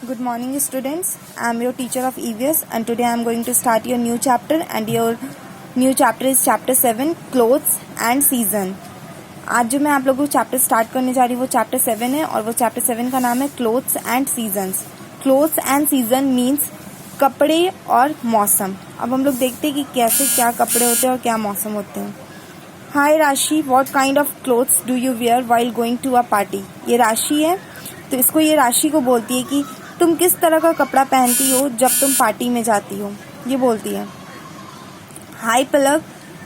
Good morning students. I am your teacher of EVS and today I am going to start your new chapter and your new chapter is chapter 7 clothes and season. आज जो मैं आप लोगों को chapter start करने जा रही हूँ वो चैप्टर 7 है और वो चैप्टर 7 का नाम है clothes and seasons. Clothes and season means कपड़े और मौसम. अब हम लोग देखते हैं कि कैसे क्या कपड़े होते हैं और क्या मौसम होते हैं. Hi Rashi, what kind of clothes do you wear while going to a party. ये राशि है तो इसको ये राशि को बोलती है कि तुम किस तरह का कपड़ा पहनती हो जब तुम पार्टी में जाती हो. ये बोलती है. Hi Palak,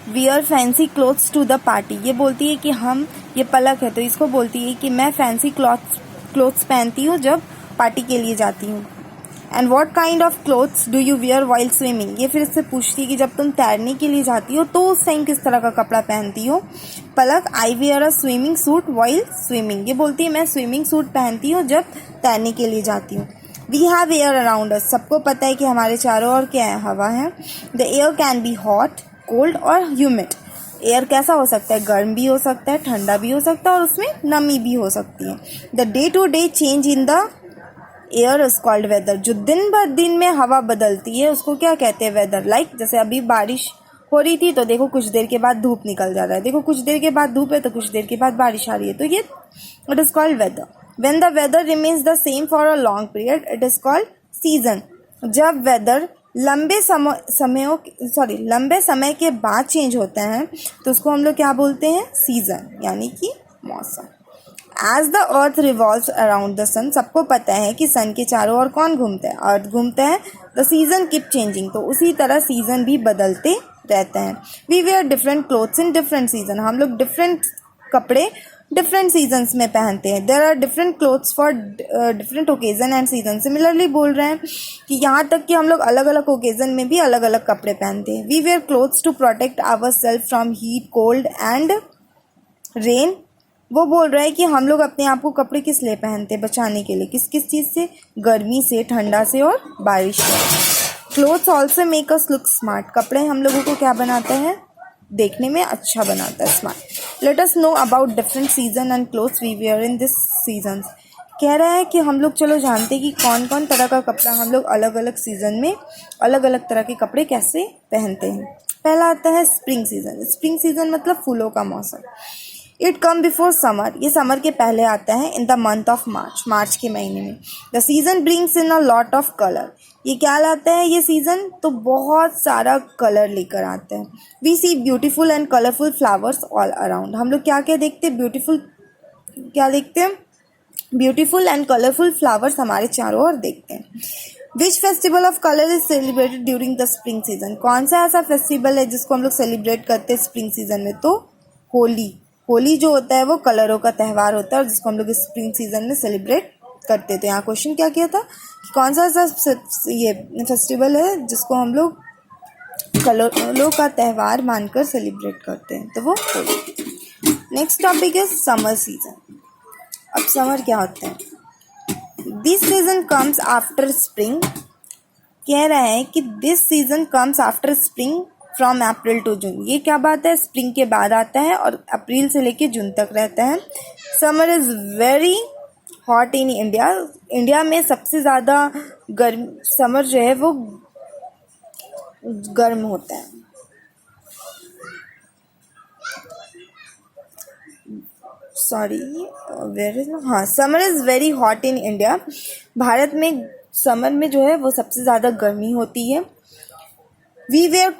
wear fancy clothes to the party. ये बोलती है कि हम, ये पलक है तो इसको बोलती है कि मैं फैंसी क्लोथ्स पहनती हूँ जब पार्टी के लिए जाती हूँ. And what kind of clothes do you wear while swimming. ये फिर इससे पूछती है कि जब तुम तैरने के लिए जाती हो तो उस टाइम किस तरह का कपड़ा पहनती हो. Palak, I wear a swimming suit while swimming. ये बोलती है मैं स्विमिंग सूट पहनती हूँ जब तैरने के लिए जाती हूँ. We have air around us. सबको पता है कि हमारे चारों ओर क्या है, हवा है. The air can be hot, cold और ह्यूमिड. एयर कैसा हो सकता है, गर्म भी हो सकता है, ठंडा भी हो सकता है और उसमें नमी भी हो सकती है. The day to day change in the air is called weather. जो दिन भर दिन में हवा बदलती है उसको क्या कहते हैं, वेदर. लाइक जैसे अभी बारिश हो रही थी तो देखो कुछ देर के बाद धूप निकल जा रहा है, देखो कुछ देर के बाद धूप है तो कुछ देर के बाद बारिश आ रही है, तो ये it is called weather. When the weather remains the same for a long period, it is called season. जब वेदर लंबे समय के बाद चेंज होते हैं तो उसको हम लोग क्या बोलते हैं, सीजन, यानी कि मौसम. As the earth revolves around the sun, सबको पता है कि सन के चारों ओर कौन घूमता है, अर्थ घूमता है. The season keep changing, तो उसी तरह सीजन भी बदलते रहते हैं. We wear different clothes in different season. हम लोग डिफरेंट कपड़े डिफरेंट सीजन्स में पहनते हैं. There are different clothes for different occasion and season. Similarly बोल रहे हैं कि यहाँ तक कि हम लोग अलग अलग ओकेजन में भी अलग अलग कपड़े पहनते हैं. We wear clothes to protect our self from heat, cold and rain. वो बोल रहा है कि हम लोग अपने आप को कपड़े किस लिए पहनते हैं, बचाने के लिए. किस किस चीज़ से, गर्मी से, ठंडा से और बारिश से. Clothes also make us look smart. कपड़े हम लोगों को क्या बनाते हैं, देखने में अच्छा बनाता है, smart. Let us know about different season and clothes we wear in this season. कह रहा है कि हम लोग चलो जानते हैं कि कौन कौन तरह का कपड़ा हम लोग अलग अलग सीजन में अलग अलग तरह के कपड़े कैसे पहनते हैं. पहला आता है स्प्रिंग सीजन. स्प्रिंग सीजन मतलब फूलों का मौसम. It come before summer. ये समर के पहले आता है. In the month of March, March के महीने में. The season brings in a lot of colour. ये क्या लाता है ये सीजन, तो बहुत सारा कलर लेकर आता है. We see beautiful and colourful flowers all around. हम लोग क्या क्या देखते हैं, ब्यूटीफुल, क्या देखते हैं, ब्यूटीफुल एंड कलरफुल फ्लावर्स हमारे चारों ओर देखते हैं. Which festival of colour is celebrated during the spring season. कौन सा ऐसा फेस्टिवल है जिसको हम लोग सेलिब्रेट करते हैं स्प्रिंग सीजन में, तो होली. होली जो होता है वो कलरों का त्यौहार होता है और जिसको हम लोग स्प्रिंग सीजन में सेलिब्रेट करते हैं. तो यहाँ क्वेश्चन क्या किया था कि कौन सा ऐसा ये फेस्टिवल है जिसको हम लोग कलरों का त्यौहार मानकर सेलिब्रेट करते हैं, तो वो होली. नेक्स्ट टॉपिक है समर सीजन. अब समर क्या होता है. This season comes after spring. कह रहा है कि this season comes after spring from April to June. ये क्या बात है, स्प्रिंग के बाद आता है और अप्रैल से लेके जून तक रहता है. Summer is very hot in India. India में सबसे ज़्यादा गर्म समर जो है वो गर्म होता है. सॉरी, वेर इज, हाँ, summer is very hot in India. Bharat में समर में जो है वो सबसे ज़्यादा गर्मी होती है. We wear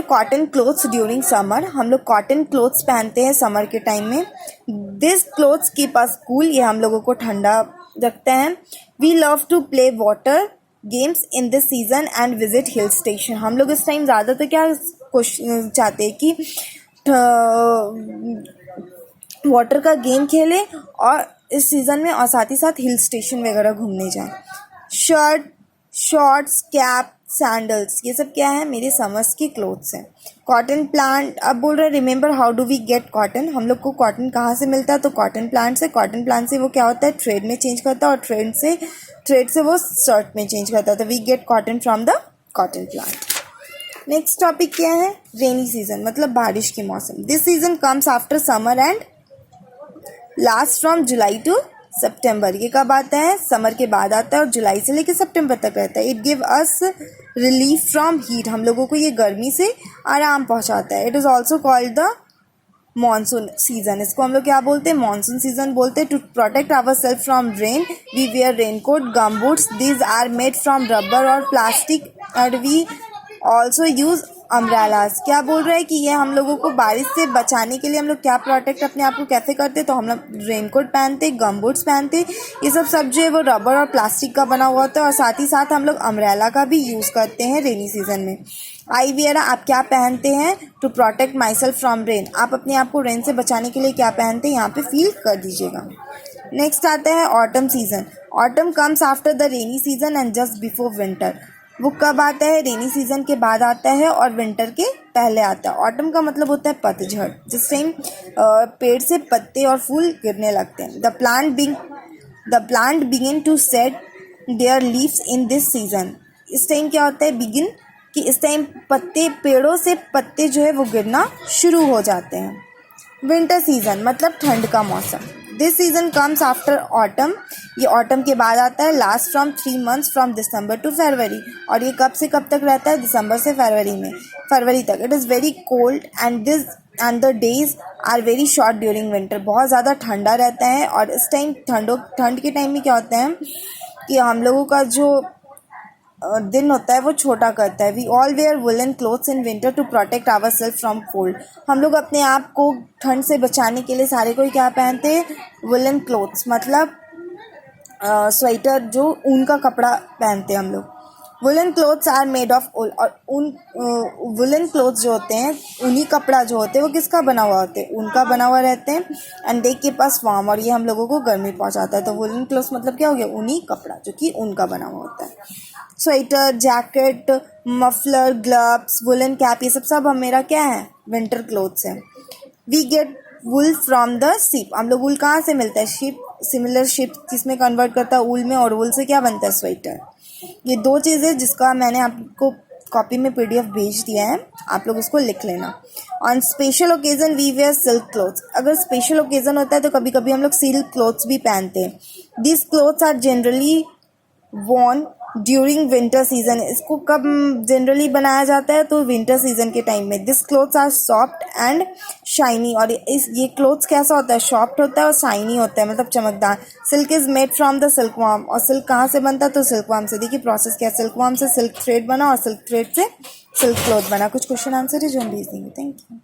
cotton clothes during summer. हम लोग कॉटन क्लोथ्स पहनते हैं समर के टाइम में. This clothes keep us cool. ये हम लोगों को ठंडा रखते हैं. We love to play water games in this season and visit hill station. हम लोग इस टाइम ज़्यादातर क्या चाहते हैं कि वाटर का गेम खेलें और इस सीज़न में, और साथ ही साथ हिल स्टेशन वगैरह घूमने जाएं. शॉर्ट्स, कैप, सैंडल्स, ये सब क्या है, मेरे समर्स की क्लोथ्स हैं. Cotton plant. अब बोल रहे हैं remember how do we get cotton. हम लोग को कॉटन कहाँ से मिलता है, तो कॉटन प्लांट से. कॉटन प्लांट से वो क्या होता है, थ्रेड में चेंज करता है और थ्रेड से वो शर्ट में चेंज करता है. तो we get cotton from the cotton plant. Next topic क्या है, रेनी सीजन मतलब बारिश के मौसम. This season comes after summer and last from July to September. ये कब आता है? समर के बाद आता है और जुलाई से लेकर सितंबर तक रहता है। It give us relief from heat, हम लोगों को ये गर्मी से आराम पहुंचाता है। It is also called the monsoon season, इसको हम लोग क्या बोलते हैं? मानसून सीजन बोलते हैं। To protect our self from rain we wear raincoat, gum boots, these are made from rubber और plastic, and we also use umbrellas. क्या बोल रहा है कि ये हम लोगों को बारिश से बचाने के लिए हम लोग क्या प्रोटेक्ट अपने आप को कैसे करते? तो हम लोग रेनकोट पहनते, गम बूट्स पहनते, ये सब जो है वो रबर और प्लास्टिक का बना हुआ होता है, और साथ ही साथ हम लोग अम्ब्रेला का भी यूज़ करते हैं रेनी सीजन में। आई वियर, आप क्या पहनते हैं? To protect my self from rain, आप अपने आप को रेन से बचाने के लिए क्या पहनते हैं? यहाँ पे फील कर दीजिएगा। नेक्स्ट आता है autumn season. Autumn comes after the rainy season and just before winter. वो कब आता है? रेनी सीजन के बाद आता है और विंटर के पहले आता है। ऑटम का मतलब होता है पतझड़, जिस टाइम पेड़ से पत्ते और फूल गिरने लगते हैं। The plant begin to set their leaves in this season. इस टाइम क्या होता है? बिगिन, कि इस टाइम पेड़ों से पत्ते जो है वो गिरना शुरू हो जाते हैं। विंटर सीजन मतलब ठंड का मौसम। This season comes after autumn, ये ऑटम के बाद आता है। Last from 3 months from December to February, और ये कब से कब तक रहता है? दिसंबर से फरवरी तक। It is very cold and the days are very short during winter. बहुत ज़्यादा ठंडा रहता है, और इस टाइम ठंड के टाइम में क्या होता है कि हम लोगों का जो दिन होता है वो छोटा करता है। We all wear woollen clothes in winter to protect our self from cold. हम लोग अपने आप को ठंड से बचाने के लिए सारे कोई क्या पहनते हैं? वुलन क्लोथ्स, मतलब स्वेटर, जो ऊन का कपड़ा पहनते हैं हम लोग। Woollen clothes are made of wool, और वुलन क्लोथ्स जो होते हैं, ऊनी कपड़ा जो होते हैं वो किसका बना हुआ होते हैं? ऊन का बना हुआ रहते हैं। And they keep us warm, और ये हम लोगों को गर्मी पहुंचाता है। तो वुलन क्लोथ्स मतलब क्या हो गया? ऊनी कपड़ा जो कि ऊन का बना हुआ होता है। Sweater, jacket, muffler, gloves, woollen cap, ये सब मेरा क्या है? विंटर क्लोथ्स है। We get wool from the sheep, हम लोग वुल कहाँ से मिलता है? शीप, सिमिलर शीप किसमें कन्वर्ट करता है? वुल में, और वुल से क्या बनता है? स्वेटर। ये दो चीज़ें जिसका मैंने आपको कॉपी में PDF भेज दिया है, आप लोग उसको लिख लेना। On special occasion we wear silk clothes, अगर स्पेशल ओकेजन होता है तो कभी कभी हम लोग सिल्क क्लोथ्स भी पहनते हैं। This clothes are generally worn during winter season, इसको कब जनरली बनाया जाता है? तो विंटर सीजन के टाइम में। This clothes are soft and shiny, और ये क्लोथ्स कैसा होता है? सॉफ्ट होता है और शाइनी होता है, मतलब चमकदार। Silk is made from the silk warm, और सिल्क कहाँ से बनता है? तो सिल्क वार्म से। देखिए प्रोसेस क्या है, सिल्क वार्म से सिल्क थ्रेड बना, और सिल्क थ्रेड से सिल्क क्लॉथ बना। कुछ क्वेश्चन आंसर है जो हम भेज देंगे। Thank you.